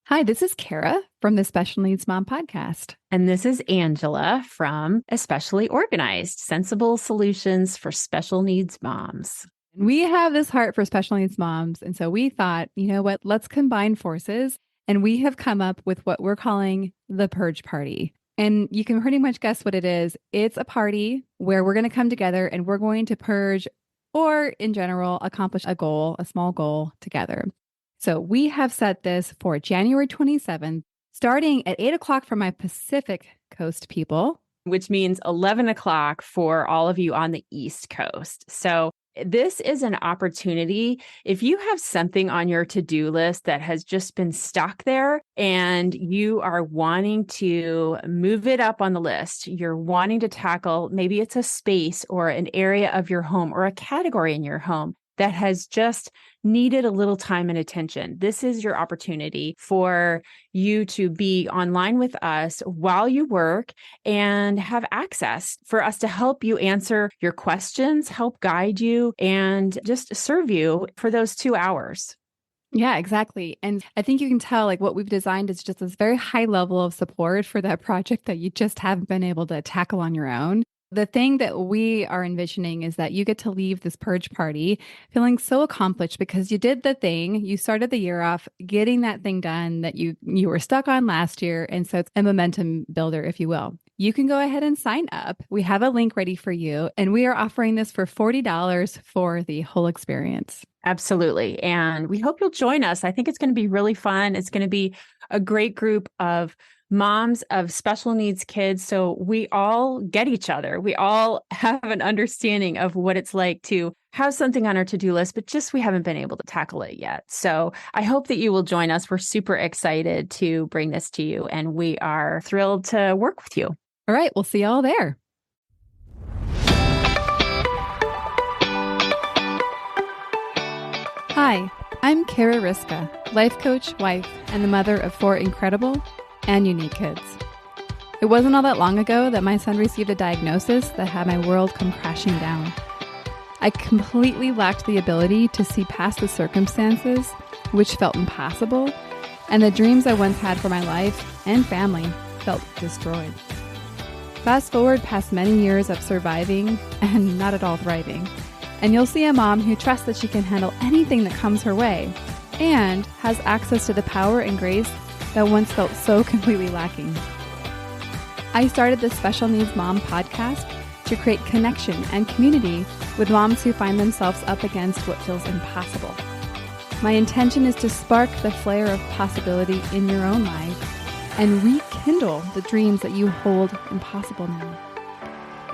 Hi, this is Kara from the Special Needs Mom podcast. And this is Angela from Especially Organized, Sensible Solutions for Special Needs Moms. We have this heart for special needs moms. And so we thought, you know what, let's combine forces. And we have come up with what we're calling the Purge Party. And you can pretty much guess what it is. It's a party where we're going to come together and we're going to purge or, in general, accomplish a goal, a small goal together. So we have set this for January 27th, starting at 8 o'clock for my Pacific Coast people. Which means 11 o'clock for all of you on the East Coast. So this is an opportunity. If you have something on your to-do list that has just been stuck there and you are wanting to move it up on the list, you're wanting to tackle, maybe it's a space or an area of your home or a category in your home that has just needed a little time and attention. This is your opportunity for you to be online with us while you work and have access for us to help you answer your questions, help guide you, and just serve you for those 2 hours. Yeah, exactly. And I think you can tell like what we've designed is just this very high level of support for that project that you just haven't been able to tackle on your own. The thing that we are envisioning is that you get to leave this purge party feeling so accomplished because you did the thing. You started the year off getting that thing done that you were stuck on last year. And so it's a momentum builder, if you will. You can go ahead and sign up. We have a link ready for you, and we are offering this for $40 for the whole experience. Absolutely. And we hope you'll join us. I think it's going to be really fun. It's going to be a great group of moms of special needs kids. So we all get each other. We all have an understanding of what it's like to have something on our to-do list, but just we haven't been able to tackle it yet. So I hope that you will join us. We're super excited to bring this to you, and we are thrilled to work with you. All right. We'll see you all there. Hi, I'm Kara Riska, life coach, wife, and the mother of 4 incredible and unique kids. It wasn't all that long ago that my son received a diagnosis that had my world come crashing down. I completely lacked the ability to see past the circumstances, which felt impossible, and the dreams I once had for my life and family felt destroyed. Fast forward past many years of surviving and not at all thriving, and you'll see a mom who trusts that she can handle anything that comes her way and has access to the power and grace that once felt so completely lacking. I started the Special Needs Mom podcast to create connection and community with moms who find themselves up against what feels impossible. My intention is to spark the flare of possibility in your own life and rekindle the dreams that you hold impossible now.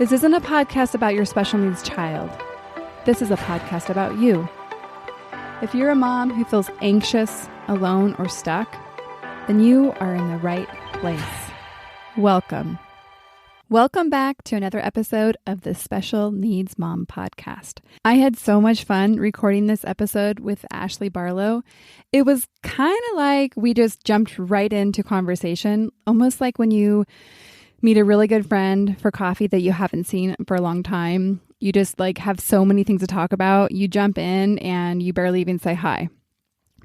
This isn't a podcast about your special needs child. This is a podcast about you. If you're a mom who feels anxious, alone, or stuck, then you are in the right place. Welcome. Welcome back to another episode of the Special Needs Mom podcast. I had so much fun recording this episode with Ashley Barlow. It was kind of like we just jumped right into conversation, almost like when you meet a really good friend for coffee that you haven't seen for a long time. You just like have so many things to talk about. You jump in and you barely even say hi.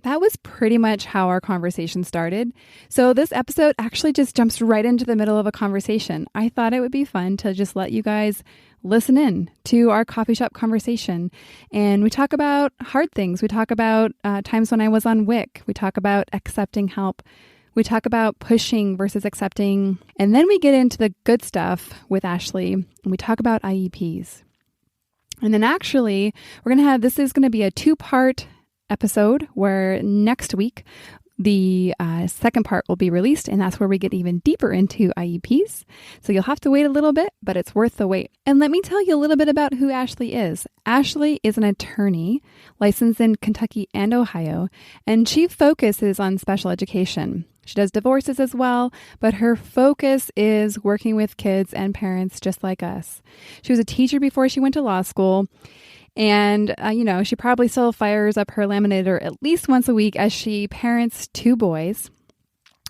That was pretty much how our conversation started. So this episode actually just jumps right into the middle of a conversation. I thought it would be fun to just let you guys listen in to our coffee shop conversation. And we talk about hard things. We talk about times when I was on WIC. We talk about accepting help. We talk about pushing versus accepting. And then we get into the good stuff with Ashley, and we talk about IEPs. And then actually, this is going to be a 2-part episode where next week the second part will be released, and that's where we get even deeper into IEPs. So you'll have to wait a little bit, but it's worth the wait. And let me tell you a little bit about who Ashley is. Ashley is an attorney licensed in Kentucky and Ohio, and she focuses on special education. She does divorces as well, but her focus is working with kids and parents just like us. She was a teacher before she went to law school. And, she probably still fires up her laminator at least once a week as she parents 2 boys.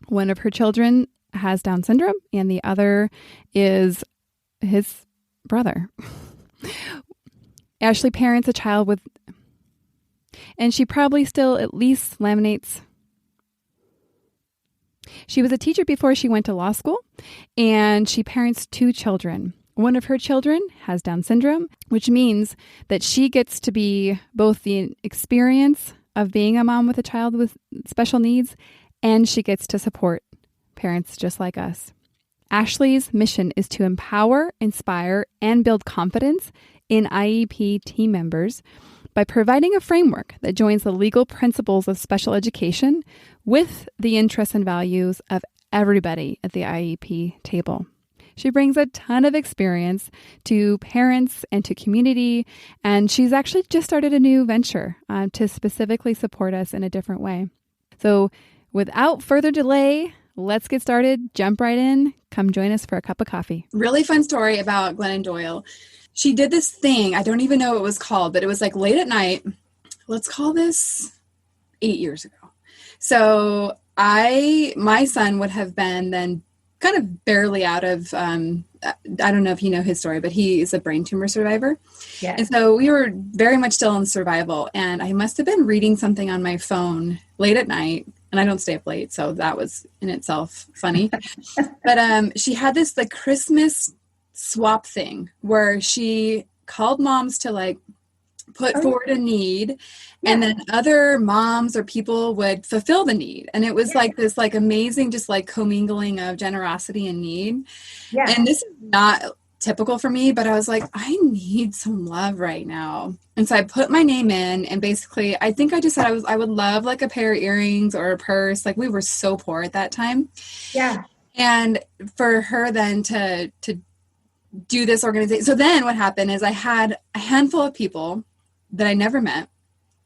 One of her children has Down syndrome, and the other is his brother. Ashley parents a child with, and she probably still at least laminates She was a teacher before she went to law school, and she parents 2 children. One of her children has Down syndrome, which means that she gets to be both the experience of being a mom with a child with special needs, and she gets to support parents just like us. Ashley's mission is to empower, inspire, and build confidence in IEP team members by providing a framework that joins the legal principles of special education with the interests and values of everybody at the IEP table. She brings a ton of experience to parents and to community, and she's actually just started a new venture to specifically support us in a different way. So without further delay, let's get started. Jump right in. Come join us for a cup of coffee. Really fun story about Glennon Doyle. She did this thing. I don't even know what it was called, but it was like late at night. Let's call this 8 years ago. So my son would have been then kind of barely out of, I don't know if you know his story, but he is a brain tumor survivor. Yeah. And so we were very much still in survival. And I must have been reading something on my phone late at night. And I don't stay up late, so that was in itself funny. But she had this like Christmas swap thing where she called moms to like put forward a need, and then other moms or people would fulfill the need. And it was like this like amazing just like commingling of generosity and need. Yeah. And this is not typical for me, but I was like, I need some love right now. And so I put my name in, and basically I think I just said I would love like a pair of earrings or a purse. Like we were so poor at that time. Yeah. And for her then to do this organization. So then what happened is I had a handful of people that I never met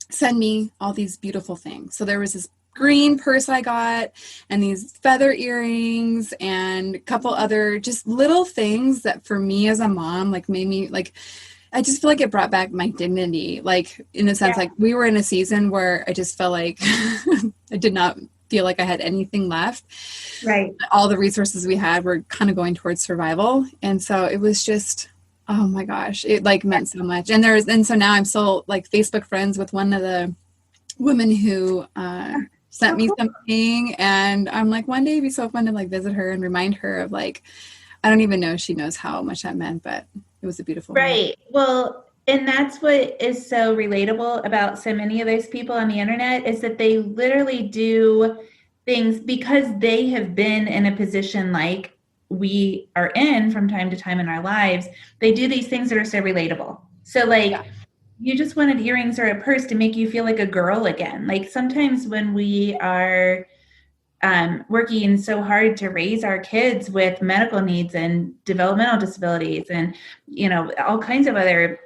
send me all these beautiful things. So there was this green purse I got, and these feather earrings, and a couple other just little things that for me as a mom, like made me like, I just feel like it brought back my dignity. Like in a sense, like we were in a season where I just felt like I did not feel like I had anything left. Right. All the resources we had were kind of going towards survival. And so it was just, oh my gosh, it like meant so much. And so now I'm still like Facebook friends with one of the women who sent me something. And I'm like, one day it'd be so fun to like visit her and remind her of like, I don't even know if she knows how much that meant, but it was a beautiful right. Moment. Well, and that's what is so relatable about so many of those people on the internet is that they literally do things because they have been in a position like we are in from time to time in our lives. They do these things that are so relatable. So like you just wanted earrings or a purse to make you feel like a girl again. Like sometimes when we are working so hard to raise our kids with medical needs and developmental disabilities and, you know, all kinds of other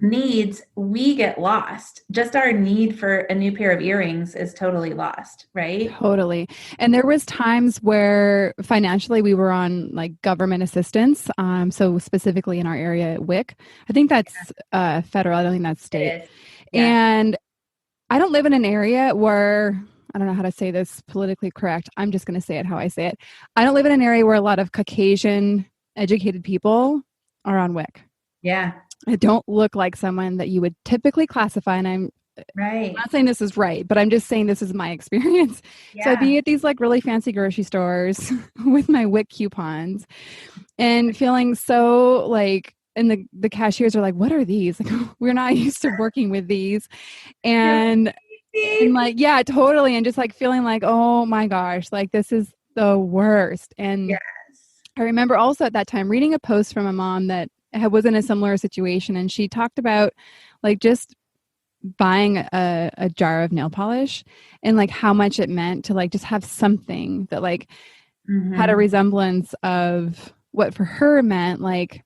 needs, we get lost. Just our need for a new pair of earrings is totally lost, right? Totally. And there was times where financially we were on like government assistance. So specifically in our area at WIC, I think that's federal. I don't think that's state. And I don't live in an area where, I don't know how to say this politically correct. I'm just going to say it how I say it. I don't live in an area where a lot of Caucasian educated people are on WIC. Yeah. I don't look like someone that you would typically classify. And I'm not saying this is right, but I'm just saying this is my experience. Yeah. So I'd be at these like really fancy grocery stores with my WIC coupons and feeling so like, and the cashiers are like, what are these? Like, we're not used to working with these. And like, yeah, totally. And just like feeling like, oh my gosh, like this is the worst. And I remember also at that time reading a post from a mom that was in a similar situation. And she talked about like just buying a jar of nail polish and like how much it meant to like just have something that like had a resemblance of what for her meant like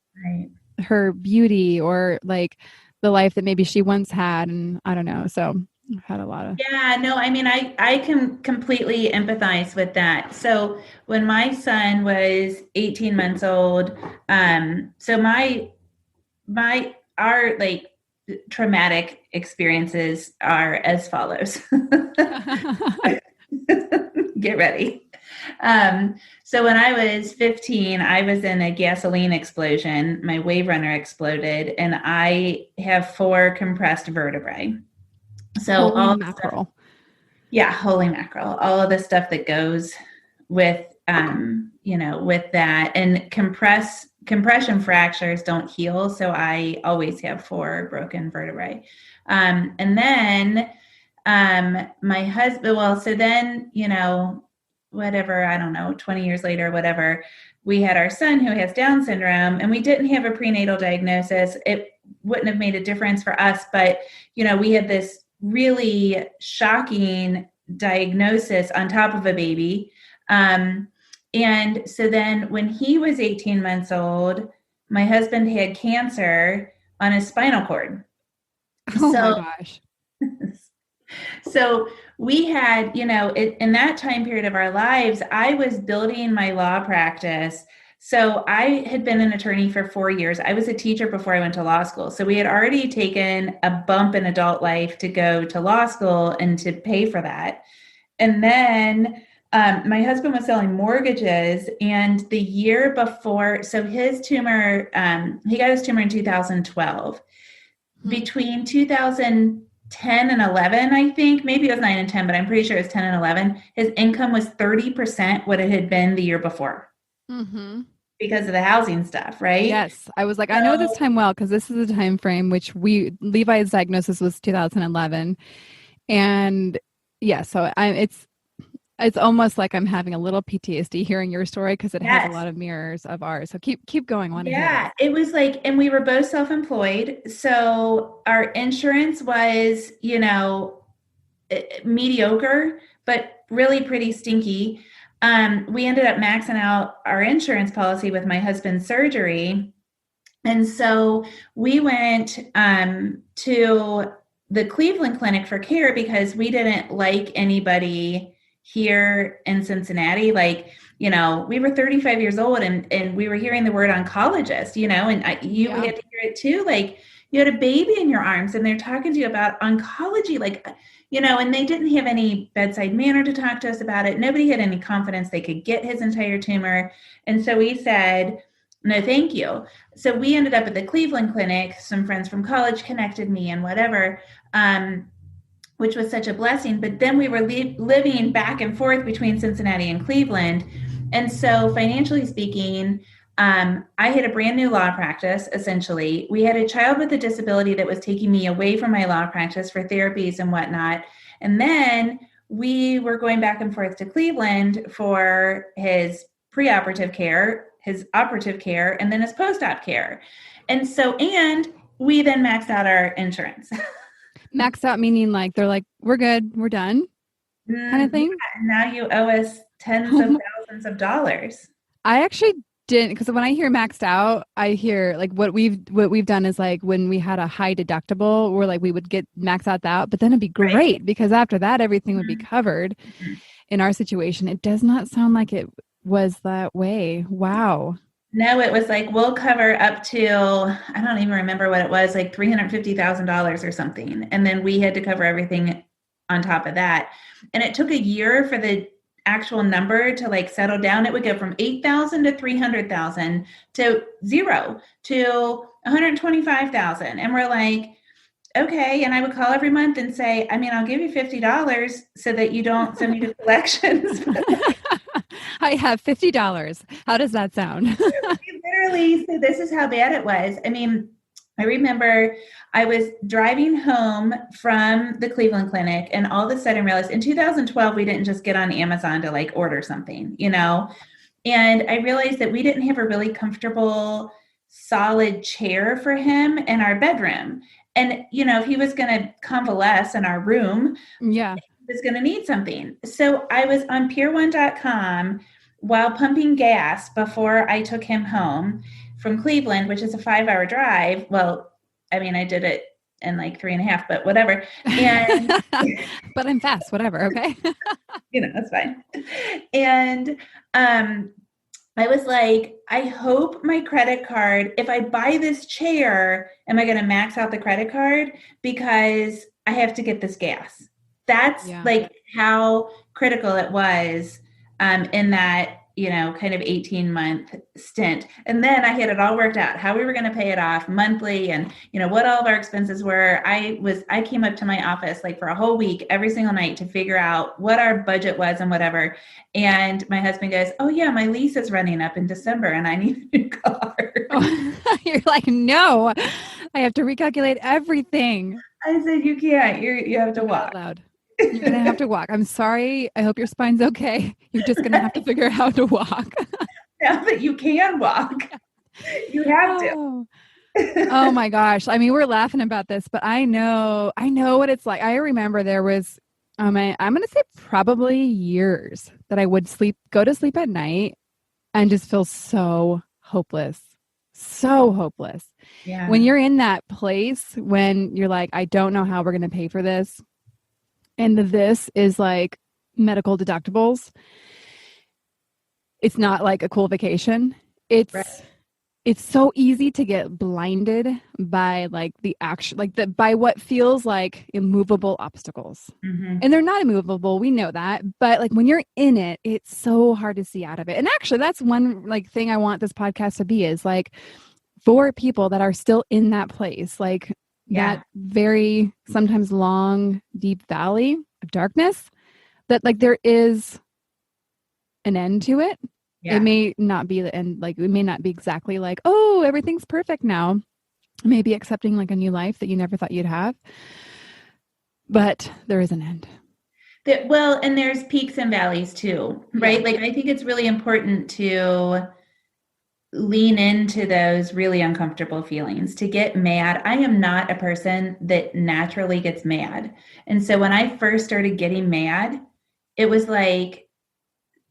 her beauty or like the life that maybe she once had. And I don't know. So I've had a lot of. Yeah, no, I mean, I can completely empathize with that. So when my son was 18 months old, so our like traumatic experiences are as follows. Get ready. So when I was 15, I was in a gasoline explosion. My wave runner exploded and I have 4 compressed vertebrae. So holy mackerel. Holy mackerel. All of the stuff that goes with that. And compression fractures don't heal. So I always have 4 broken vertebrae. And then my husband, well, so then, whatever, I don't know, 20 years later, whatever, we had our son who has Down syndrome, and we didn't have a prenatal diagnosis. It wouldn't have made a difference for us, but, we had this really shocking diagnosis on top of a baby. And so then when he was 18 months old, my husband had cancer on his spinal cord. Oh my gosh. So we had, in that time period of our lives, I was building my law practice. So I had been an attorney for 4 years. I was a teacher before I went to law school. So we had already taken a bump in adult life to go to law school and to pay for that. And then my husband was selling mortgages, and the year before, so his tumor, he got his tumor in 2012. Between 2010 and 11, I think, maybe it was 9 and 10, but I'm pretty sure it was 10 and 11. His income was 30% what it had been the year before. Mm-hmm. Because of the housing stuff, right? Yes. I was like, I know this time well, because this is a time frame which Levi's diagnosis was 2011. And yeah, so it's almost like I'm having a little PTSD hearing your story, because it has a lot of mirrors of ours. So keep going. It was like, and we were both self-employed. So our insurance was, mediocre, but really pretty stinky. We ended up maxing out our insurance policy with my husband's surgery. And so we went to the Cleveland Clinic for care because we didn't like anybody here in Cincinnati. Like, we were 35 years old and we were hearing the word oncologist, and you had to hear it too. Like, you had a baby in your arms and they're talking to you about oncology, like, and they didn't have any bedside manner to talk to us about it. Nobody had any confidence they could get his entire tumor. And so we said, no, thank you. So we ended up at the Cleveland Clinic. Some friends from college connected me and whatever, which was such a blessing. But then we were living back and forth between Cincinnati and Cleveland. And so financially speaking, I had a brand new law practice, essentially. We had a child with a disability that was taking me away from my law practice for therapies and whatnot. And then we were going back and forth to Cleveland for his preoperative care, his operative care, and then his post-op care. And we then maxed out our insurance. Maxed out meaning like they're like, we're good, we're done, kind of thing. Yeah, now you owe us tens of thousands of dollars. I actually didn't, because when I hear maxed out, I hear like what we've done is like when we had a high deductible, we're like we would get maxed out that, but then it'd be great because after that everything would be covered. In our situation, it does not sound like it was that way. Wow. No, it was like, we'll cover up to, I don't even remember what it was, like $350,000 or something. And then we had to cover everything on top of that. And it took a year for the actual number to like settle down. It would go from 8,000 to 300,000 to 0 to 125,000. And we're like, okay. And I would call every month and say, I'll give you $50 so that you don't send me to collections. I have $50. How does that sound? Literally, so this is how bad it was. I remember I was driving home from the Cleveland Clinic and all of a sudden realized in 2012, we didn't just get on Amazon to like order something, and I realized that we didn't have a really comfortable, solid chair for him in our bedroom. And, if he was going to convalesce in our room, he was going to need something. So I was on pier1.com while pumping gas before I took him home from Cleveland, which is a 5-hour drive. Well, I did it in like 3.5, but whatever. And but I'm fast, whatever. Okay. That's fine. And, I was like, I hope my credit card, if I buy this chair, am I going to max out the credit card? Because I have to get this gas. That's like how critical it was in that kind of 18-month stint. And then I had it all worked out, how we were going to pay it off monthly and, what all of our expenses were. I came up to my office like for a whole week, every single night to figure out what our budget was and whatever. And my husband goes, oh yeah, my lease is running up in December and I need a new car. Oh, you're like, no, I have to recalculate everything. I said, you can't, you have to walk. Out loud. You're going to have to walk. I'm sorry. I hope your spine's okay. You're just going to have to figure out how to walk. Now that you can walk, you have to. Oh my gosh. I mean, we're laughing about this, but I know what it's like. I remember there was, I'm going to say probably years that I would go to sleep at night and just feel so hopeless. So hopeless. Yeah. When you're in that place, when you're like, I don't know how we're going to pay for this. And this is like medical deductibles. It's not like a cool vacation. It's so easy to get blinded by like the action, by what feels like immovable obstacles. Mm-hmm. And they're not immovable. We know that. But like when you're in it, it's so hard to see out of it. And actually that's one like thing I want this podcast to be is like for people that are still in that place, like that very sometimes long, deep valley of darkness, that like there is an end to it. Yeah. It may not be the end, like it may not be exactly like, oh, everything's perfect now. Maybe accepting like a new life that you never thought you'd have. But there is an end. Well, and there's peaks and valleys too, right? Yeah. Like I think it's really important to lean into those really uncomfortable feelings, to get mad. I am not a person that naturally gets mad. And so when I first started getting mad, it was an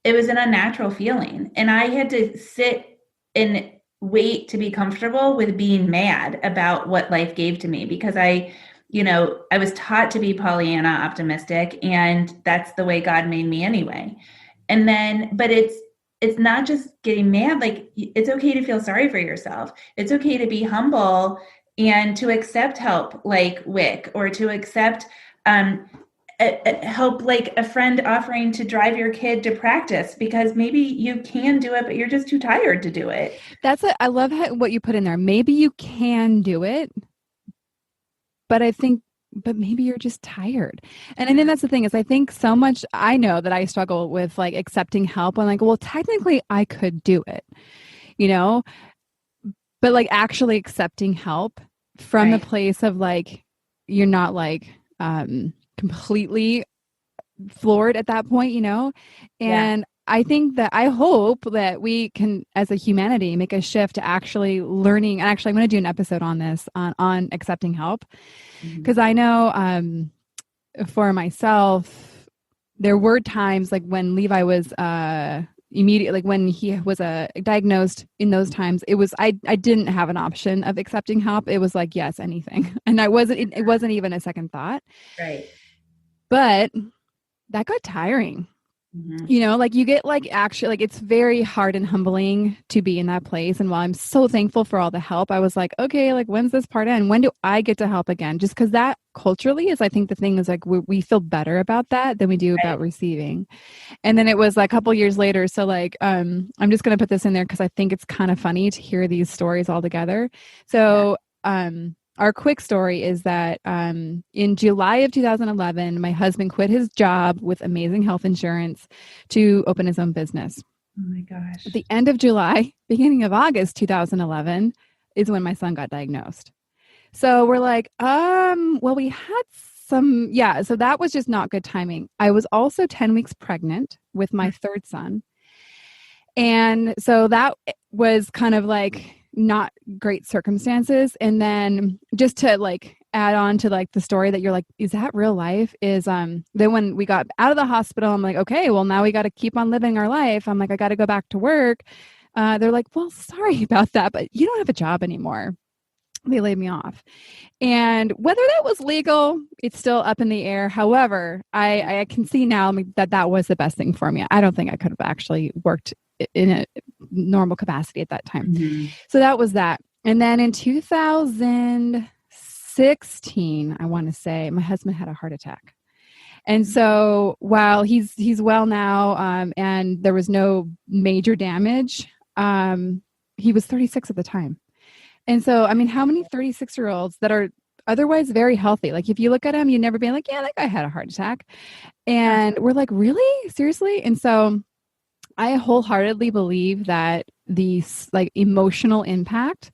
unnatural feeling. And I had to sit and wait to be comfortable with being mad about what life gave to me, because I was taught to be Pollyanna optimistic, and that's the way God made me anyway. And then, but it's not just getting mad. Like it's okay to feel sorry for yourself. It's okay to be humble and to accept help like WIC, or to accept help like a friend offering to drive your kid to practice, because maybe you can do it, but you're just too tired to do it. I love what you put in there. Maybe you can do it, but maybe you're just tired. And I think that's the thing is I think so much, I know that I struggle with like accepting help. I'm like, well, technically I could do it, but like actually accepting help from the place of like, you're not like completely floored at that point, and I think that I hope that we can, as a humanity, make a shift to actually learning. And actually, I'm going to do an episode on this, on accepting help. Because I know for myself, there were times like when Levi was immediately, like when he was diagnosed in those times, it was, I didn't have an option of accepting help. It was like, yes, anything. And it wasn't even a second thought. Right. But that got tiring. Mm-hmm. Like you get like actually like it's very hard and humbling to be in that place. And while I'm so thankful for all the help, I was like, okay, like when's this part end? When do I get to help again? Just because that culturally is, I think the thing is like we feel better about that than we do about receiving. And then it was like a couple years later. So like I'm just going to put this in there because I think it's kind of funny to hear these stories all together. So our quick story is that in July of 2011, my husband quit his job with amazing health insurance to open his own business. Oh my gosh. At the end of July, beginning of August 2011 is when my son got diagnosed. So we're like, well, we had so that was just not good timing. I was also 10 weeks pregnant with my third son. And so that was kind of like not great circumstances. And then just to like add on to like the story that you're like, is that real life? Is then when we got out of the hospital, I'm like, okay, well now we got to keep on living our life. I'm like, I got to go back to work. They're like, well, sorry about that, but you don't have a job anymore. They laid me off. And whether that was legal, it's still up in the air. However, I can see now that was the best thing for me. I don't think I could have actually worked in a normal capacity at that time. Mm-hmm. So that was that. And then in 2016, I want to say, my husband had a heart attack. And so while he's well now, and there was no major damage, he was 36 at the time. And so, I mean, how many 36-year-olds that are otherwise very healthy, like if you look at him, you'd never be like, yeah, that guy had a heart attack. And we're like, really? Seriously? And so I wholeheartedly believe that the like emotional impact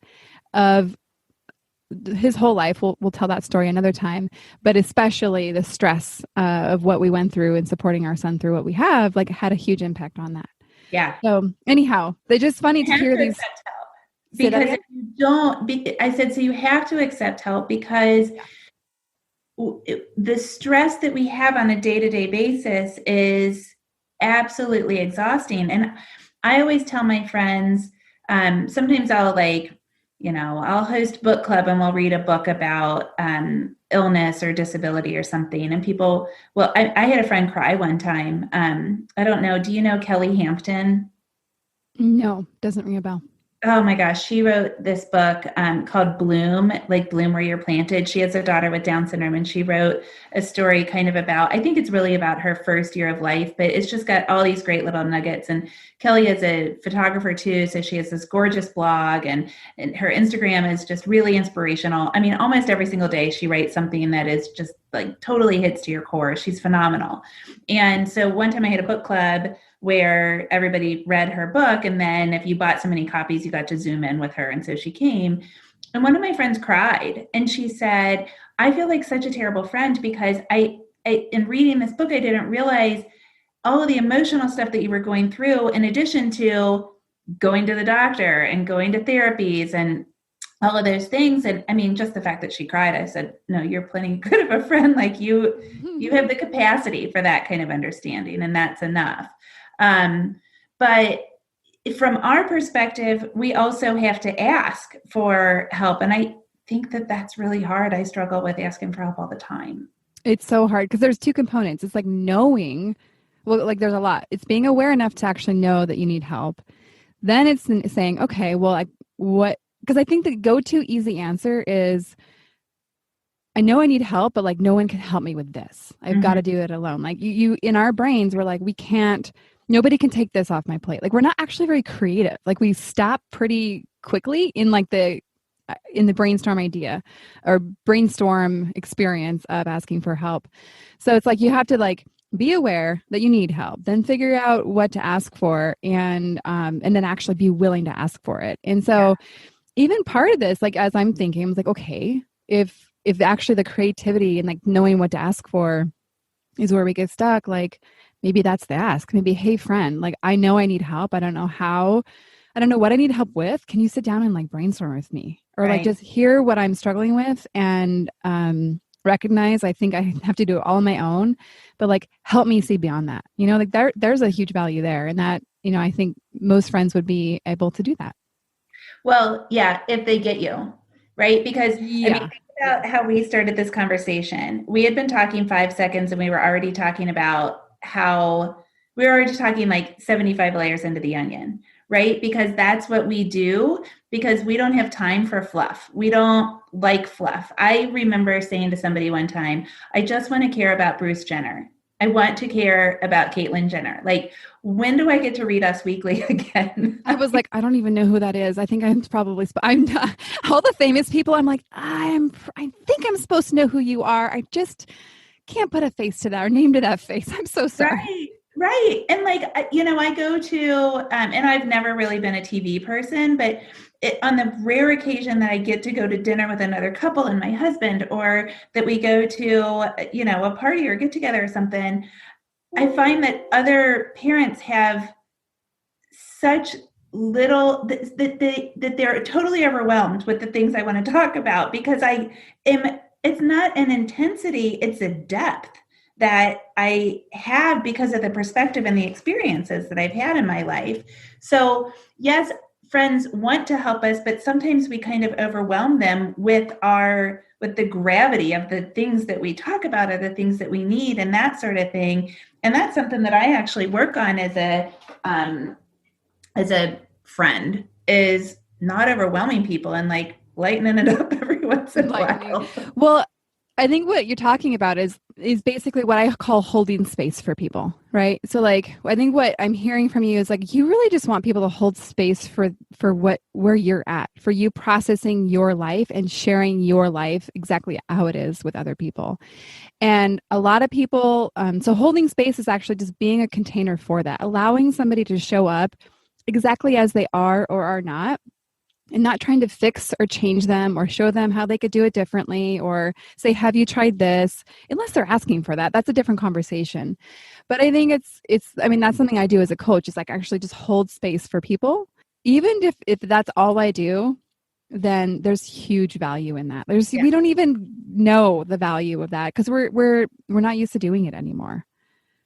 of his whole life, we'll tell that story another time, but especially the stress of what we went through and supporting our son through what we have, like had a huge impact on that. Yeah. So anyhow, they're just funny to hear these. Because if you don't, I said, so you have to accept help because the stress that we have on a day-to-day basis is absolutely exhausting. And I always tell my friends, sometimes I'll I'll host book club and we'll read a book about illness or disability or something. And people, I had a friend cry one time. I don't know. Do you know Kelly Hampton? No, doesn't ring a bell. Oh my gosh. She wrote this book called Bloom, like Bloom Where You're Planted. She has a daughter with Down syndrome, and she wrote a story kind of about, I think it's really about her first year of life, but it's just got all these great little nuggets. And Kelly is a photographer too. So she has this gorgeous blog, and her Instagram is just really inspirational. I mean, almost every single day she writes something that is just like totally hits to your core. She's phenomenal. And so one time I had a book club where everybody read her book. And then if you bought so many copies, you got to Zoom in with her. And so she came, and one of my friends cried, and she said, I feel like such a terrible friend because I in reading this book, I didn't realize all of the emotional stuff that you were going through, in addition to going to the doctor and going to therapies and all of those things. And I mean, just the fact that she cried, I said, no, you're plenty good of a friend. Like you have the capacity for that kind of understanding, and that's enough. But from our perspective, we also have to ask for help. And I think that that's really hard. I struggle with asking for help all the time. It's so hard because there's two components. It's like knowing, well, like there's a lot. It's being aware enough to actually know that you need help. Then it's saying, okay, well, what? Because I think the go-to easy answer is, I know I need help, but like no one can help me with this. I've got to do it alone. Like you in our brains, we're like, nobody can take this off my plate. Like we're not actually very creative. Like we stop pretty quickly in the brainstorm idea or brainstorm experience of asking for help. So it's like you have to like be aware that you need help, then figure out what to ask for, and then actually be willing to ask for it. And so even part of this, like as I'm thinking, I was like, okay, if actually the creativity and like knowing what to ask for is where we get stuck, like maybe that's the ask. Maybe, hey friend, like I know I need help. I don't know how. I don't know what I need help with. Can you sit down and like brainstorm with me? Or like just hear what I'm struggling with and recognize I think I have to do it all on my own, but like help me see beyond that. You know, like there's a huge value there. And that, you know, I think most friends would be able to do that. Well, yeah, if they get you, right? Because I mean, think about how we started this conversation. We had been talking 5 seconds and we were already talking about how we were already talking like 75 layers into the onion, right? Because that's what we do, because we don't have time for fluff. We don't like fluff. I remember saying to somebody one time, I just want to care about Bruce Jenner. I want to care about Caitlyn Jenner. Like, when do I get to read Us Weekly again? I was like, I don't even know who that is. I think I'm probably, I'm not, all the famous people. I'm like, I think I'm supposed to know who you are. I just can't put a face to that or name to that face. I'm so sorry. Right. And like, you know, I go to, and I've never really been a TV person, but on the rare occasion that I get to go to dinner with another couple and my husband, or that we go to, you know, a party or get together or something, I find that other parents have such little, that they're totally overwhelmed with the things I want to talk about, because it's not an intensity, it's a depth that I have because of the perspective and the experiences that I've had in my life. So yes, friends want to help us, but sometimes we kind of overwhelm them with the gravity of the things that we talk about or the things that we need and that sort of thing. And that's something that I actually work on as a friend, is not overwhelming people and like lightening it up every once in a while. Well, I think what you're talking about is basically what I call holding space for people, right? So like I think what I'm hearing from you is like you really just want people to hold space for where you're at, for you processing your life and sharing your life exactly how it is with other people. And a lot of people, so holding space is actually just being a container for that, allowing somebody to show up exactly as they are or are not, and not trying to fix or change them or show them how they could do it differently or say, have you tried this? Unless they're asking for that. That's a different conversation. But I think I mean, that's something I do as a coach, is like actually just hold space for people. Even if that's all I do, then there's huge value in that. We don't even know the value of that because we're not used to doing it anymore.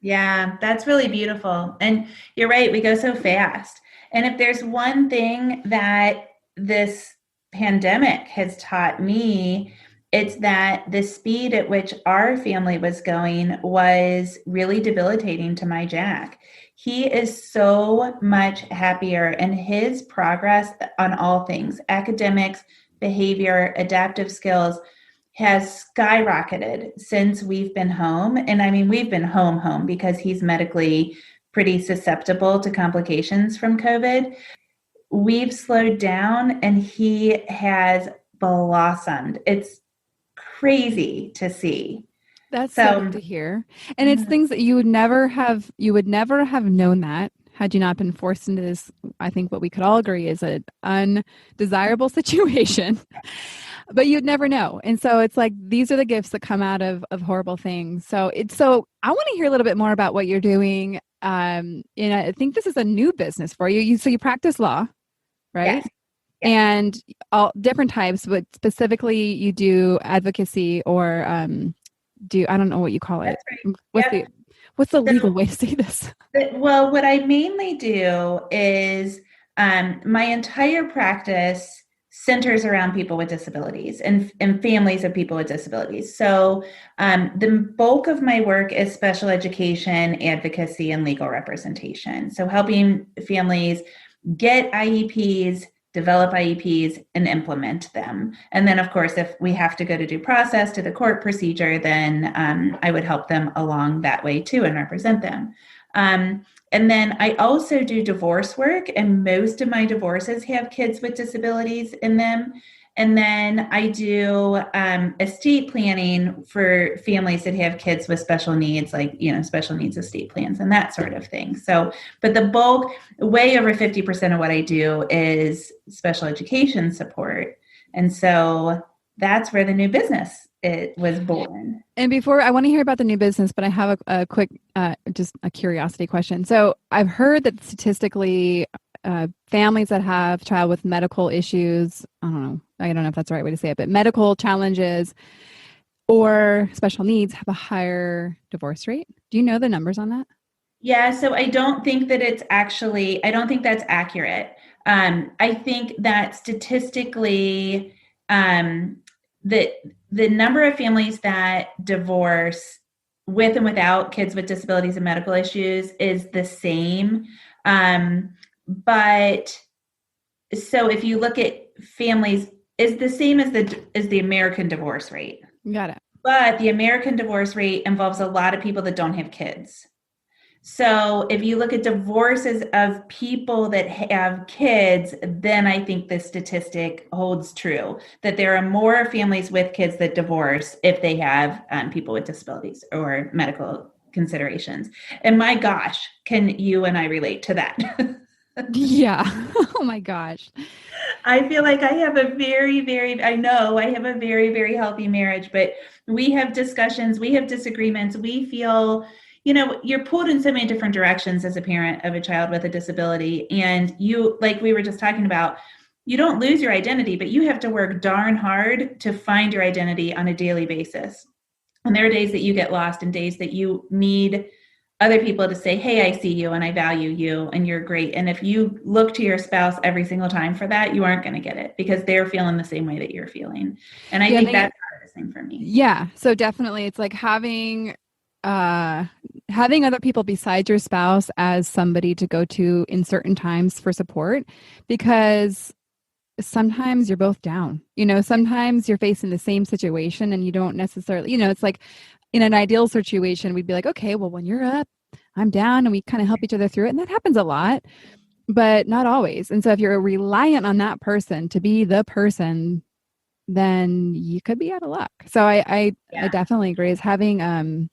Yeah, that's really beautiful. And you're right, we go so fast. And if there's one thing that this pandemic has taught me, it's that the speed at which our family was going was really debilitating to my Jack. He is so much happier, and his progress on all things, academics, behavior, adaptive skills, has skyrocketed since we've been home. And I mean, we've been home because he's medically pretty susceptible to complications from COVID. We've slowed down and he has blossomed. It's crazy to see. That's so good to hear. And it's things that you would never have known that had you not been forced into this, I think what we could all agree is an undesirable situation. But you'd never know. And so it's like, these are the gifts that come out of horrible things. So I want to hear a little bit more about what you're doing. And I think this is a new business for you. So you practice law, right? Yes. And all different types, but specifically you do advocacy or I don't know what you call it. That's right. What's the legal way to say this? Well, what I mainly do is my entire practice centers around people with disabilities and families of people with disabilities. So the bulk of my work is special education, advocacy, and legal representation. So helping families get IEPs, develop IEPs, and implement them. And then, of course, if we have to go to due process to the court procedure, then I would help them along that way too and represent them. And then I also do divorce work, and most of my divorces have kids with disabilities in them. And then I do estate planning for families that have kids with special needs, like, special needs estate plans and that sort of thing. So, but the bulk, way over 50% of what I do is special education support. And so that's where the new business was born. And before, I want to hear about the new business, but I have a quick, just a curiosity question. So I've heard that statistically, families that have child with medical issues, I don't know if that's the right way to say it, but medical challenges or special needs have a higher divorce rate. Do you know the numbers on that? Yeah, so I don't think that's accurate. I think that statistically, the number of families that divorce with and without kids with disabilities and medical issues is the same. But so if you look at families, is the same as the American divorce rate. Got it. But the American divorce rate involves a lot of people that don't have kids. So if you look at divorces of people that have kids, then I think the statistic holds true, that there are more families with kids that divorce if they have people with disabilities or medical considerations. And my gosh, can you and I relate to that? Yeah. Oh my gosh. I feel like I have a very, very healthy marriage, but we have discussions, we have disagreements, we feel, you're pulled in so many different directions as a parent of a child with a disability. And you, like we were just talking about, you don't lose your identity, but you have to work darn hard to find your identity on a daily basis. And there are days that you get lost and days that you need other people to say, hey, I see you and I value you and you're great. And if you look to your spouse every single time for that, you aren't going to get it because they're feeling the same way that you're feeling. And I think that's the hardest thing for me. Yeah. So definitely it's like having other people besides your spouse as somebody to go to in certain times for support, because sometimes you're both down. Sometimes you're facing the same situation and you don't necessarily, it's like in an ideal situation, we'd be like, okay, well, when you're up, I'm down, and we kind of help each other through it. And that happens a lot, but not always. And so if you're reliant on that person to be the person, then you could be out of luck. So I definitely agree, is having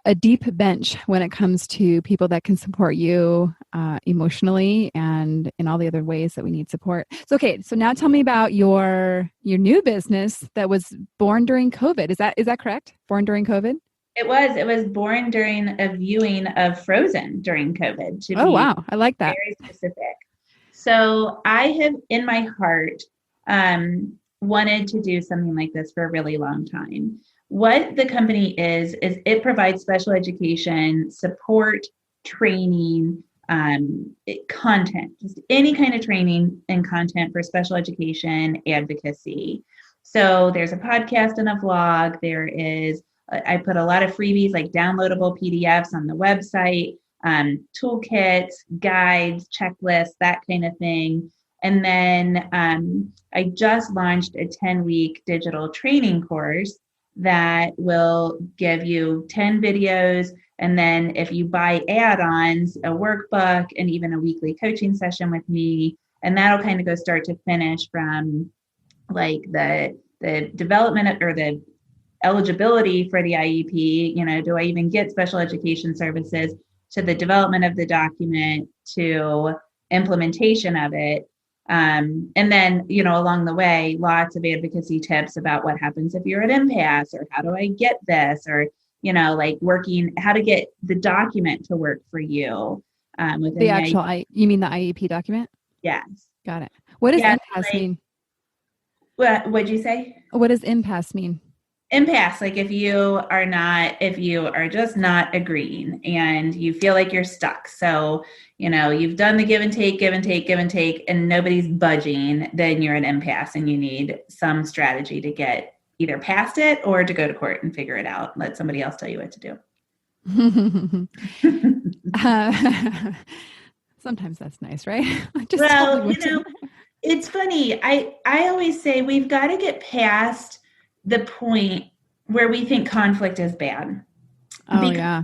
a deep bench when it comes to people that can support you emotionally and in all the other ways that we need support. So, okay. So now tell me about your new business that was born during COVID. Is that correct? Born during COVID? It was born during a viewing of Frozen during COVID, to be wow. I like that. very specific. So I have in my heart wanted to do something like this for a really long time. What the company is it provides special education, support, training, content, just any kind of training and content for special education advocacy. So there's a podcast and a vlog. I put a lot of freebies like downloadable PDFs on the website, toolkits, guides, checklists, that kind of thing. And then I just launched a 10-week digital training course that will give you 10 videos. And then if you buy add-ons, a workbook, and even a weekly coaching session with me, and that'll kind of go start to finish from like the development or the eligibility for the IEP, do I even get special education services, to the development of the document, to implementation of it. And then, along the way, lots of advocacy tips about what happens if you're at impasse, or how do I get this, or, like how to get the document to work for you. Within the actual, you mean the IEP document? Yes. Got it. What does impasse mean? What'd you say? What does impasse mean? Impasse, like if you are just not agreeing and you feel like you're stuck. So, you've done the give and take, and nobody's budging, then you're an impasse and you need some strategy to get either past it or to go to court and figure it out. Let somebody else tell you what to do. Sometimes that's nice, right? It's funny. I always say we've got to get past the point where we think conflict is bad. Yeah.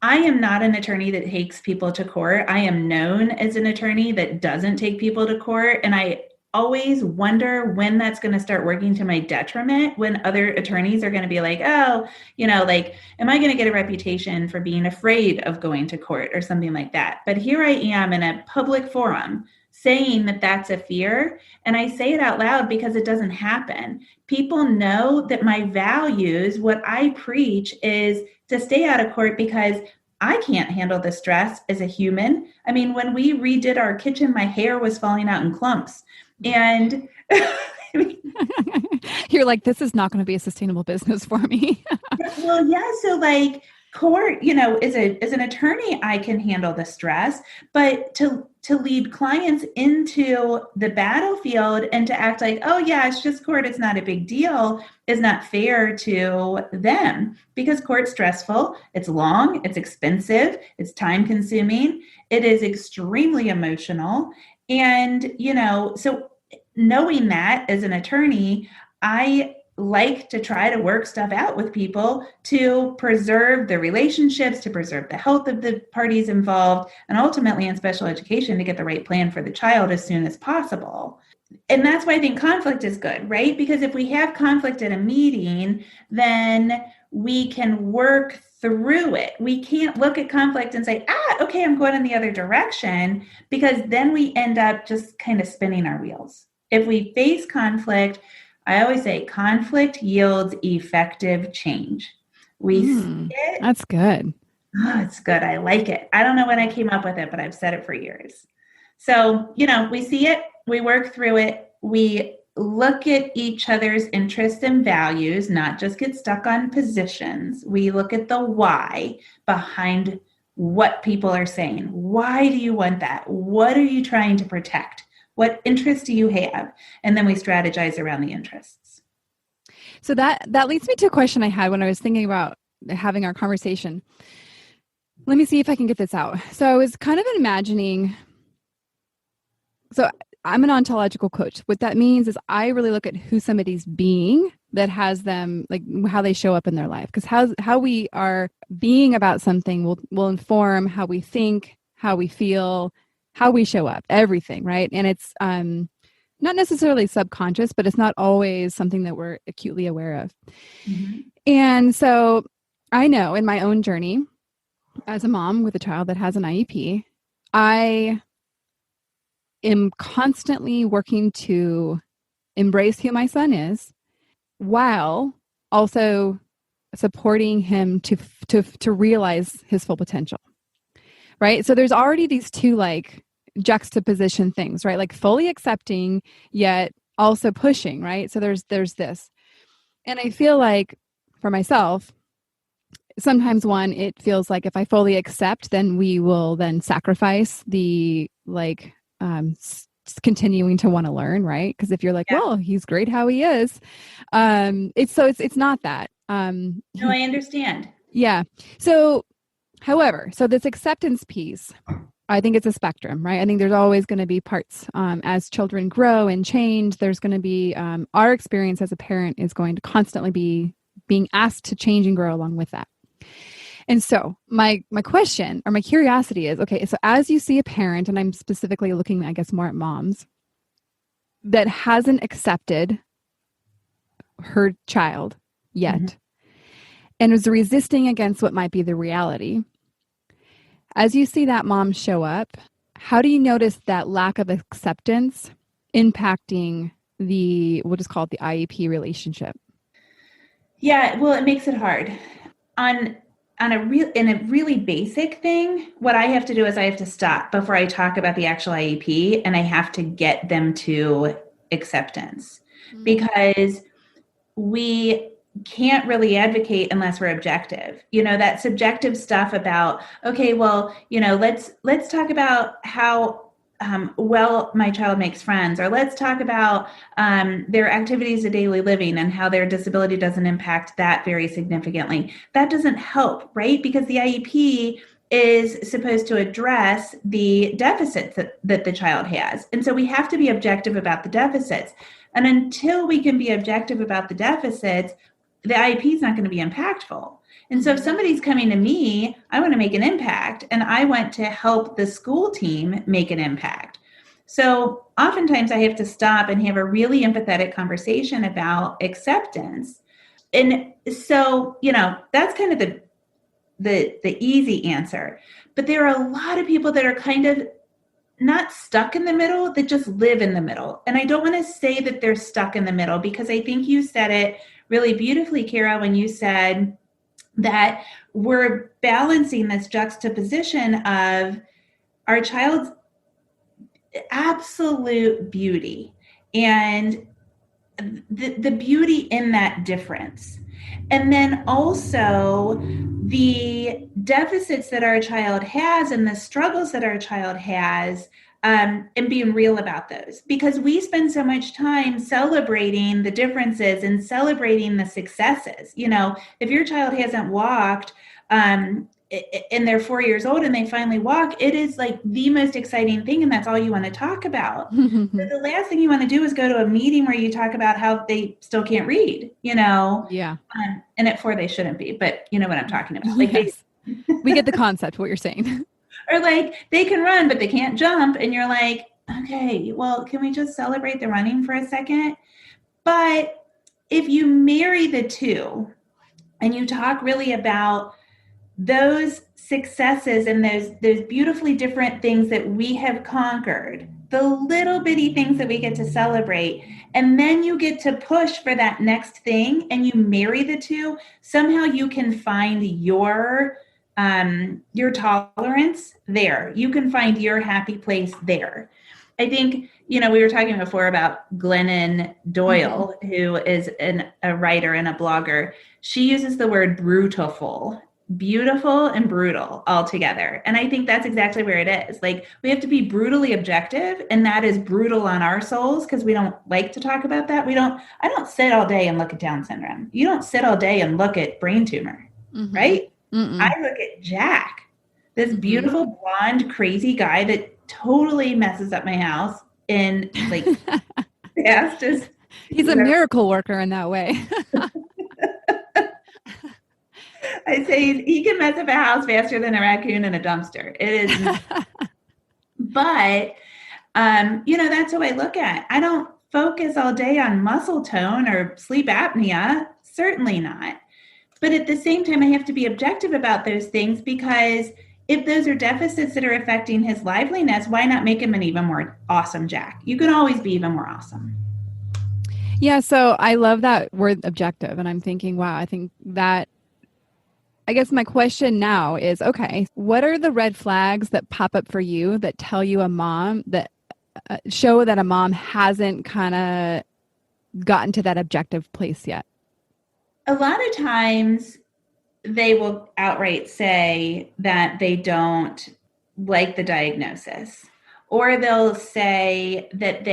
I am not an attorney that takes people to court. I am known as an attorney that doesn't take people to court. And I always wonder when that's going to start working to my detriment, when other attorneys are going to be like, am I going to get a reputation for being afraid of going to court or something like that? But here I am in a public forum saying that that's a fear. And I say it out loud because it doesn't happen. People know that my values, what I preach, is to stay out of court because I can't handle the stress as a human. When we redid our kitchen, my hair was falling out in clumps. And you're like, this is not going to be a sustainable business for me. Well, yeah. So court, as an attorney, I can handle the stress, but to lead clients into the battlefield and to act like, oh yeah, it's just court, it's not a big deal, is not fair to them, because court's stressful, it's long, it's expensive, it's time consuming, it is extremely emotional. And, so knowing that as an attorney, I like to try to work stuff out with people to preserve the relationships, to preserve the health of the parties involved, and ultimately in special education to get the right plan for the child as soon as possible. And that's why I think conflict is good, right? Because if we have conflict at a meeting, then we can work through it. We can't look at conflict and say, okay, I'm going in the other direction, because then we end up just kind of spinning our wheels. If we face conflict, I always say conflict yields effective change. We see it. That's good. Oh, it's good. I like it. I don't know when I came up with it, but I've said it for years. So, we see it, we work through it, we look at each other's interests and values, not just get stuck on positions. We look at the why behind what people are saying. Why do you want that? What are you trying to protect? What interests do you have? And then we strategize around the interests. So that leads me to a question I had when I was thinking about having our conversation. Let me see if I can get this out. So I was kind of imagining so I'm an ontological coach. What that means is I really look at who somebody's being that has them, like how they show up in their life. Because how we are being about something will inform how we think, how we feel, how we show up, everything, right? And it's not necessarily subconscious, but it's not always something that we're acutely aware of. Mm-hmm. And so I know in my own journey as a mom with a child that has an IEP, I am constantly working to embrace who my son is while also supporting him to realize his full potential. Right? So there's already these two like juxtaposition things, right? Like fully accepting yet also pushing, right? So there's this. And I feel like for myself, sometimes it feels like if I fully accept, then we will then sacrifice the like continuing to want to learn, right? Because if you're like, well, he's great how he is, it's not that. No, I understand. Yeah. So, however, this acceptance piece, I think it's a spectrum, right? I think there's always going to be parts as children grow and change. There's going to be our experience as a parent is going to constantly be being asked to change and grow along with that. And so my question or my curiosity is, okay, so as you see a parent, and I'm specifically looking, I guess, more at moms, that hasn't accepted her child yet, mm-hmm. and is resisting against what might be the reality, as you see that mom show up, how do you notice that lack of acceptance impacting we'll just call it the IEP relationship? Yeah, well, it makes it hard. In a really basic thing, what I have to do is I have to stop before I talk about the actual IEP, and I have to get them to acceptance, mm-hmm. because we can't really advocate unless we're objective. That subjective stuff about, okay, well, let's talk about how well my child makes friends, or let's talk about their activities of daily living and how their disability doesn't impact that very significantly. That doesn't help, right? Because the IEP is supposed to address the deficits that the child has. And so we have to be objective about the deficits. And until we can be objective about the deficits, the IEP is not going to be impactful. And so if somebody's coming to me, I want to make an impact, and I want to help the school team make an impact. So oftentimes I have to stop and have a really empathetic conversation about acceptance. And so, that's kind of the easy answer. But there are a lot of people that are kind of not stuck in the middle, that just live in the middle. And I don't want to say that they're stuck in the middle, because I think you said it really beautifully, Kara, when you said that we're balancing this juxtaposition of our child's absolute beauty and the beauty in that difference. And then also the deficits that our child has and the struggles that our child has, and being real about those, because we spend so much time celebrating the differences and celebrating the successes. If your child hasn't walked and they're 4 years old and they finally walk, it is like the most exciting thing, and that's all you want to talk about. But the last thing you want to do is go to a meeting where you talk about how they still can't read, Yeah. And at 4 they shouldn't be, but you know what I'm talking about. Like yes. We get the concept, what you're saying. Or like they can run, but they can't jump. And you're like, okay, well, can we just celebrate the running for a second? But if you marry the two and you talk really about those successes and those beautifully different things that we have conquered, the little bitty things that we get to celebrate, and then you get to push for that next thing, and you marry the two, somehow you can find your tolerance there. You can find your happy place there. I think, we were talking before about Glennon Doyle, mm-hmm. who is a writer and a blogger. She uses the word brutal, beautiful and brutal all together. And I think that's exactly where it is. Like, we have to be brutally objective, and that is brutal on our souls, because we don't like to talk about that. I don't sit all day and look at Down syndrome. You don't sit all day and look at brain tumor, mm-hmm. right? Mm-mm. I look at Jack, this beautiful blonde, crazy guy that totally messes up my house, in like fast as He's a miracle worker in that way. I say he can mess up a house faster than a raccoon in a dumpster. It is, but that's how I look at it. I don't focus all day on muscle tone or sleep apnea. Certainly not. But at the same time, I have to be objective about those things, because if those are deficits that are affecting his liveliness, why not make him an even more awesome Jack? You can always be even more awesome. Yeah. So I love that word objective. And I'm thinking, wow, I guess my question now is, okay, what are the red flags that pop up for you that tell you a mom that show that a mom hasn't kind of gotten to that objective place yet? A lot of times they will outright say that they don't like the diagnosis, or they'll say that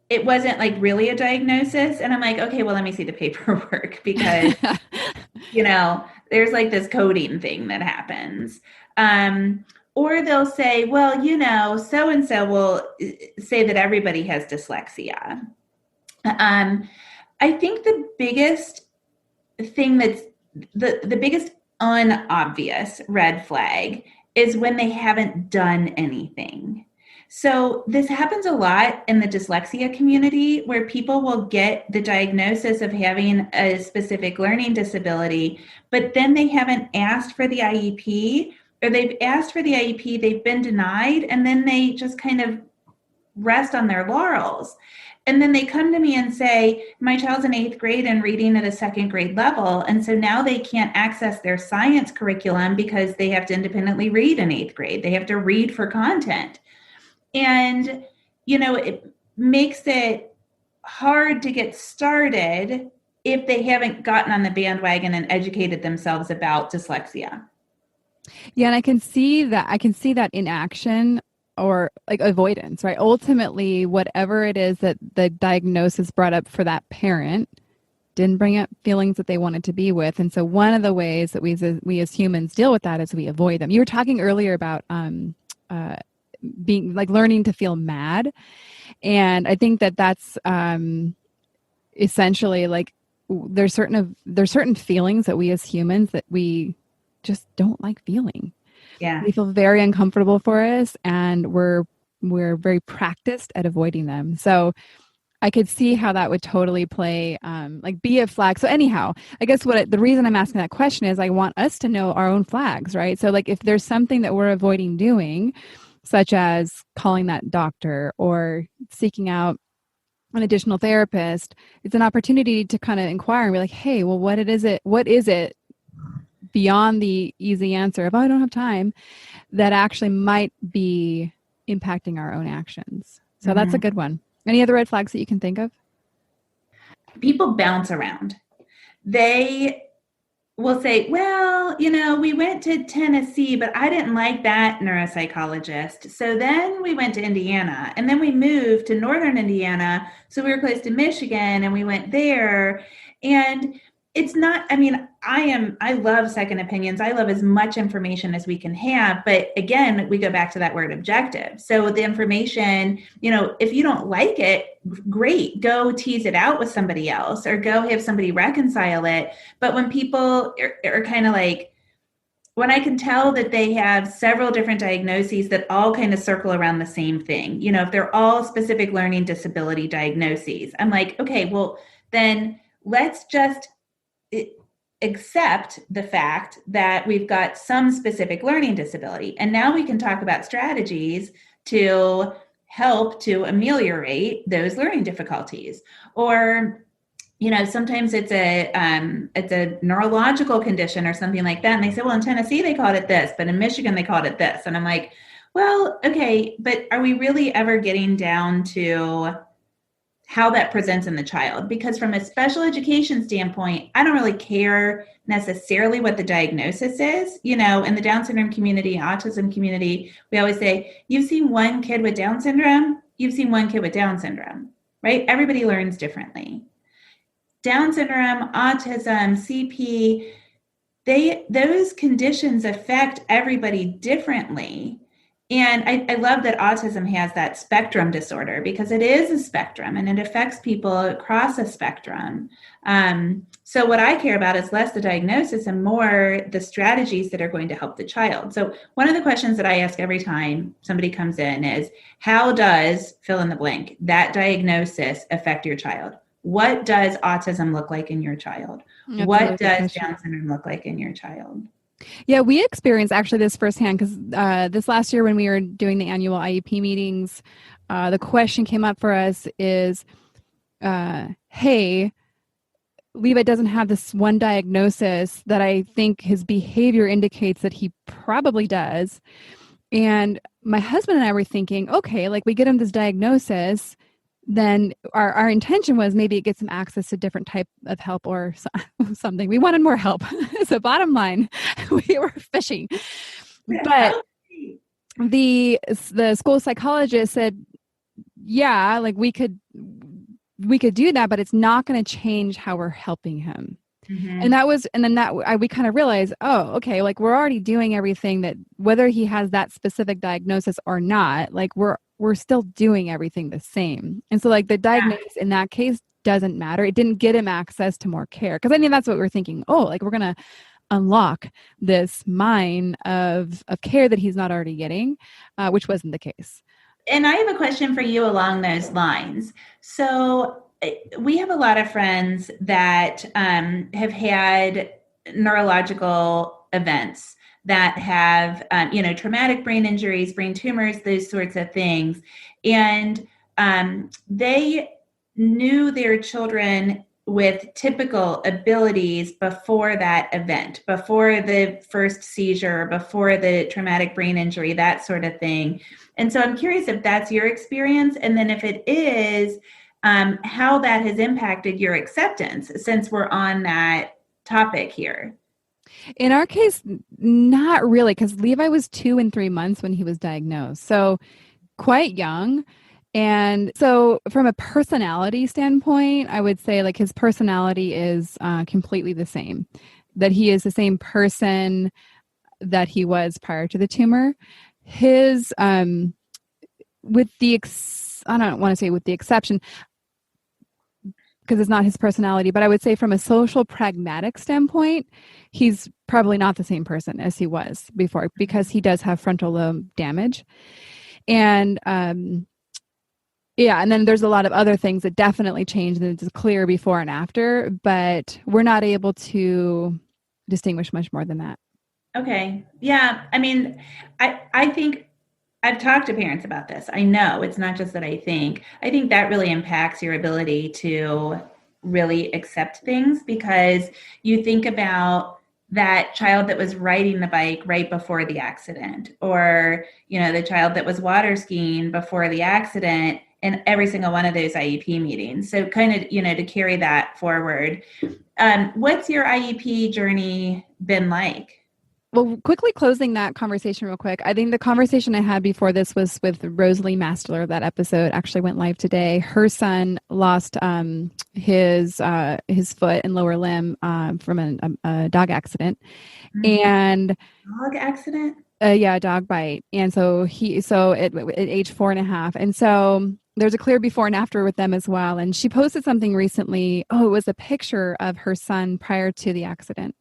it wasn't like really a diagnosis. And I'm like, okay, well, let me see the paperwork, because, there's like this coding thing that happens. Or they'll say, well, so-and-so will say that everybody has dyslexia. I think the biggest thing that's the biggest unobvious red flag is when they haven't done anything. So this happens a lot in the dyslexia community, where people will get the diagnosis of having a specific learning disability, but then they haven't asked for the IEP, or they've asked for the IEP, they've been denied, and then they just kind of rest on their laurels. And then they come to me and say, my child's in 8th grade and reading at a 2nd grade level. And so now they can't access their science curriculum because they have to independently read in 8th grade. They have to read for content. And, it makes it hard to get started if they haven't gotten on the bandwagon and educated themselves about dyslexia. Yeah. And I can see that in action, or like avoidance, right? Ultimately, whatever it is that the diagnosis brought up for that parent didn't bring up feelings that they wanted to be with. And so one of the ways that we as humans deal with that is we avoid them. You were talking earlier about being like learning to feel mad. And I think that that's essentially like there's certain feelings that we as humans that we just don't like feeling. Yeah. They feel very uncomfortable for us, and we're very practiced at avoiding them. So I could see how that would totally play, like be a flag. So anyhow, I guess the reason I'm asking that question is I want us to know our own flags, right? So like if there's something that we're avoiding doing, such as calling that doctor or seeking out an additional therapist, it's an opportunity to kind of inquire and be like, hey, well, what is it beyond the easy answer of, oh, I don't have time, that actually might be impacting our own actions. So that's a good one. Any other red flags that you can think of? People bounce around. They will say, well, we went to Tennessee, but I didn't like that neuropsychologist. So then we went to Indiana, and then we moved to Northern Indiana. So we were close to Michigan, and we went there. And it's not, I love second opinions. I love as much information as we can have. But again, we go back to that word objective. So the information, if you don't like it, great, go tease it out with somebody else or go have somebody reconcile it. But when people are kind of like, when I can tell that they have several different diagnoses that all kind of circle around the same thing, if they're all specific learning disability diagnoses, I'm like, okay, well, then let's just accept the fact that we've got some specific learning disability. And now we can talk about strategies to help to ameliorate those learning difficulties. Or, sometimes it's a neurological condition or something like that. And they say, well, in Tennessee, they called it this, but in Michigan, they called it this. And I'm like, well, okay, but are we really ever getting down to how that presents in the child? Because from a special education standpoint, I don't really care necessarily what the diagnosis is. In the Down syndrome community, autism community, we always say, you've seen one kid with Down syndrome, you've seen one kid with Down syndrome, right? Everybody learns differently. Down syndrome, autism, CP, those conditions affect everybody differently. And I love that autism has that spectrum disorder because it is a spectrum and it affects people across a spectrum. So what I care about is less the diagnosis and more the strategies that are going to help the child. So one of the questions that I ask every time somebody comes in is, how does fill in the blank, that diagnosis affect your child? What does autism look like in your child? That's What does Down syndrome look like in your child? Yeah, we experienced actually this firsthand because this last year when we were doing the annual IEP meetings, the question came up for us is, hey, Levi doesn't have this one diagnosis that I think his behavior indicates that he probably does. And my husband and I were thinking, okay, like we get him this diagnosis, then our intention was maybe it gets him access to different type of help or something. We wanted more help. So bottom line, we were fishing. But the school psychologist said, yeah, like we could do that, but it's not going to change how we're helping him. Mm-hmm. And we kind of realized, oh, okay, like we're already doing everything that, whether he has that specific diagnosis or not, like we're still doing everything the same. And so like the diagnosis in that case doesn't matter. It didn't get him access to more care. Cause I mean, that's what we're thinking. Oh, like we're going to unlock this mine of care that he's not already getting, which wasn't the case. And I have a question for you along those lines. So we have a lot of friends that have had neurological events that have, traumatic brain injuries, brain tumors, those sorts of things. And they knew their children with typical abilities before that event, before the first seizure, before the traumatic brain injury, that sort of thing. And so I'm curious if that's your experience. And then if it is, how that has impacted your acceptance since we're on that topic here. In our case, not really, because Levi was 2 and 3 months when he was diagnosed. So quite young. And so from a personality standpoint, I would say like his personality is completely the same, that he is the same person that he was prior to the tumor. His, I don't want to say with the exception, because it's not his personality, but I would say from a social pragmatic standpoint, he's probably not the same person as he was before because he does have frontal lobe damage. And, and then there's a lot of other things that definitely changed and it's clear before and after, but we're not able to distinguish much more than that. Okay. Yeah. I mean, I think I've talked to parents about this. I know it's not just that I think that really impacts your ability to really accept things because you think about that child that was riding the bike right before the accident or, the child that was water skiing before the accident in every single one of those IEP meetings. So kind of, to carry that forward. What's your IEP journey been like? Well, quickly closing that conversation real quick. I think the conversation I had before this was with Rosalie Mastler. That episode actually went live today. Her son lost his foot and lower limb from a dog accident. Mm-hmm. And dog accident? Yeah, dog bite. And so at age 4.5. And so there's a clear before and after with them as well. And she posted something recently. Oh, it was a picture of her son prior to the accident.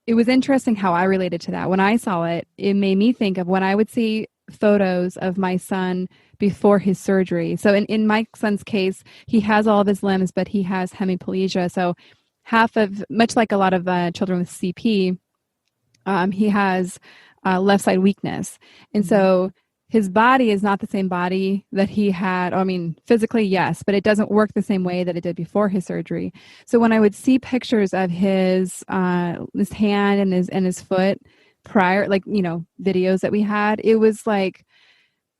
It was interesting how I related to that. When I saw it, it made me think of when I would see photos of my son before his surgery. So in my son's case, he has all of his limbs, but he has hemiplegia. So much like a lot of children with CP, he has left side weakness. And so his body is not the same body that he had. I mean, physically, yes, but it doesn't work the same way that it did before his surgery. So when I would see pictures of his hand and his foot prior, like, videos that we had, it was like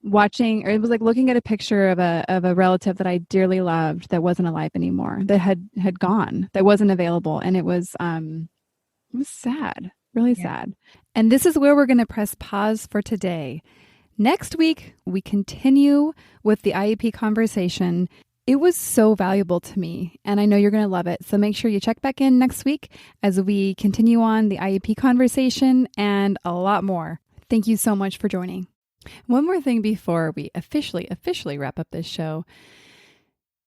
looking at a picture of a relative that I dearly loved that wasn't alive anymore, that had gone, that wasn't available. And it was sad, really sad. And this is where we're going to press pause for today. Next week, we continue with the IEP conversation. It was so valuable to me, and I know you're going to love it. So make sure you check back in next week as we continue on the IEP conversation and a lot more. Thank you so much for joining. One more thing before we officially wrap up this show.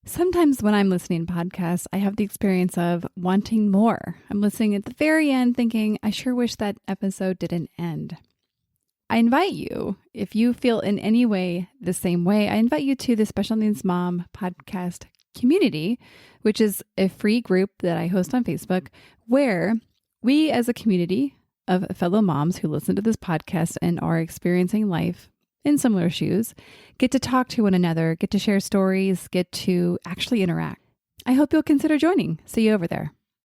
Sometimes when I'm listening to podcasts, I have the experience of wanting more. I'm listening at the very end thinking, I sure wish that episode didn't end. I invite you, if you feel in any way the same way, I invite you to the Special Needs Mom podcast community, which is a free group that I host on Facebook, where we as a community of fellow moms who listen to this podcast and are experiencing life in similar shoes, get to talk to one another, get to share stories, get to actually interact. I hope you'll consider joining. See you over there.